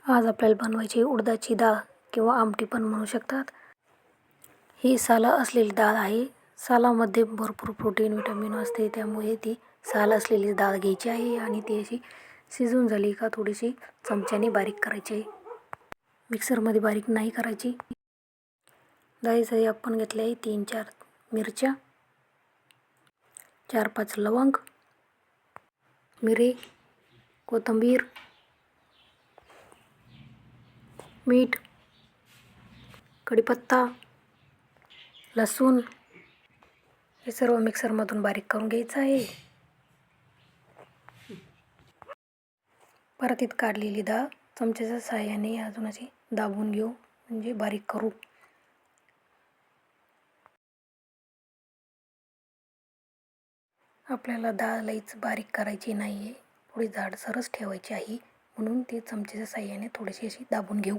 आज आपल्याला बनवायची उडदाची डाळ किंवा आमटी पण म्हणू शकतात. ही सालं असलेली डाळ आहे. सालामध्ये भरपूर प्रोटीन विटामिन असते, त्यामुळे ती साल असलेली डाळ घ्यायची आहे आणि ती अशी शिजून झाली का थोडीशी चमच्याने बारीक करायची आहे. मिक्सरमध्ये बारीक नाही करायची. डाळीसाठी आपण घेतले आहे 3-4 मिरच्या, 4-5 लवंग, मिरी, कोथिंबीर, मीठ, कढीपत्ता, लसूण हे सर्व मिक्सरमधून बारीक करून घ्यायचं आहे. परतीत काढलेली डाळ चमच्याच्या साहाय्याने अजून अशी दाबून घेऊ, म्हणजे बारीक करू. आपल्याला डाळ लईच बारीक करायची नाही आहे, थोडी जाडसरच ठेवायची आहे, म्हणून ती चमच्याच्या साहाय्याने थोडीशी अशी दाबून घेऊ.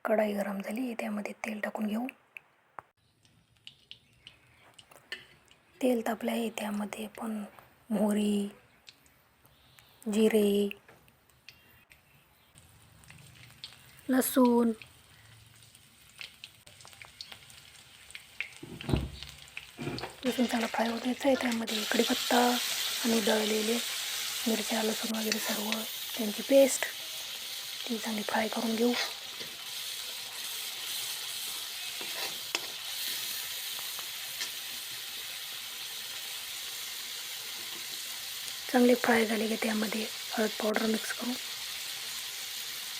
कढाई गरम झाली, त्यामध्ये तेल टाकून घेऊ. तेल तापले आहे, त्यामध्ये आपण मोहरी, जिरे, लसूण, लसूण चांगला फ्राय होत द्यायचं आहे. त्यामध्ये कढीपत्ता आणि दळलेले मिरच्या, लसूण वगैरे सर्व त्यांची पेस्ट ती चांगली फ्राय करून घेऊ. चांगले फ्राय झाले की त्यामध्ये हळद पावडर मिक्स करू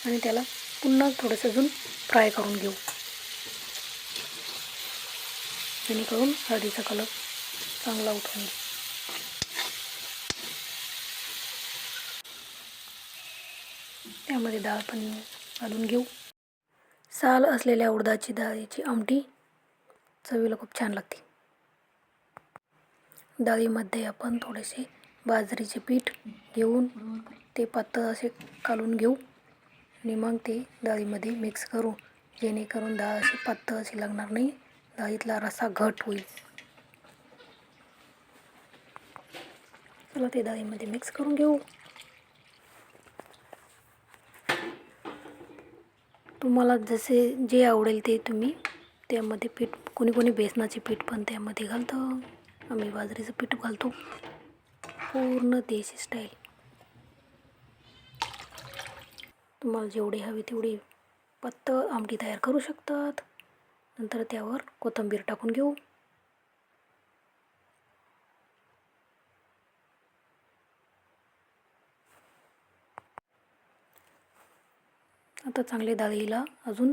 आणि त्याला पुन्हा थोडंसं अजून फ्राय करून घेऊ, जेणेकरून हळदीचा कलर चांगला उठून. त्यामध्ये डाळ पण घालून घेऊ. साल असलेल्या उडदाची डाळीची आमटी चवीला खूप छान लागते. डाळीमध्ये आपण थोडेसे बाजरीचे पीठ घेऊन ते पातळ असे कालून घेऊ आणि मग ते डाळीमध्ये मिक्स करू, जेणेकरून डाळ अशी पातळ अशी लागणार नाही, डाळीतला रस्सा घट होईल. चला ते डाळीमध्ये मिक्स करून घेऊ. तुम्हाला जसे जे आवडेल ते तुम्ही त्यामध्ये पीठ, कोणी कोणी बेसनाचे पीठ पण त्यामध्ये घालतं, आम्ही बाजरीचं पीठ घालतो. पूर्ण देशी स्टाईल. तुम्हाला जेवढी हवी तेवढी पातळ आमटी तयार करू शकतात. नंतर त्यावर कोथिंबीर टाकून घेऊ. आता चांगले डाळीला अजून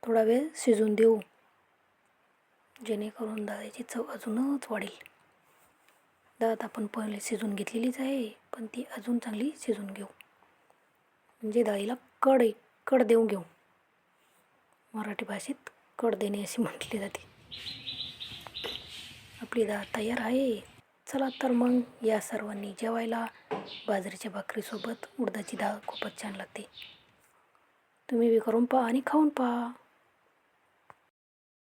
थोडा वेळ शिजून देऊ, जेणेकरून डाळीची चव अजूनच वाढेल. डाळ आपण पहिले शिजून घेतलेलीच आहे, पण ती अजून चांगली शिजून घेऊ, म्हणजे डाळीला कड देऊन घेऊ. मराठी भाषेत कड देणे अशी म्हटली जाते. आपली डाळ तयार आहे. चला तर मग या सर्वांनी जेवायला. बाजरीच्या भाकरीसोबत उडदाची डाळ खूपच छान लागते. तुम्ही बी करून पहा आणि खाऊन पहा.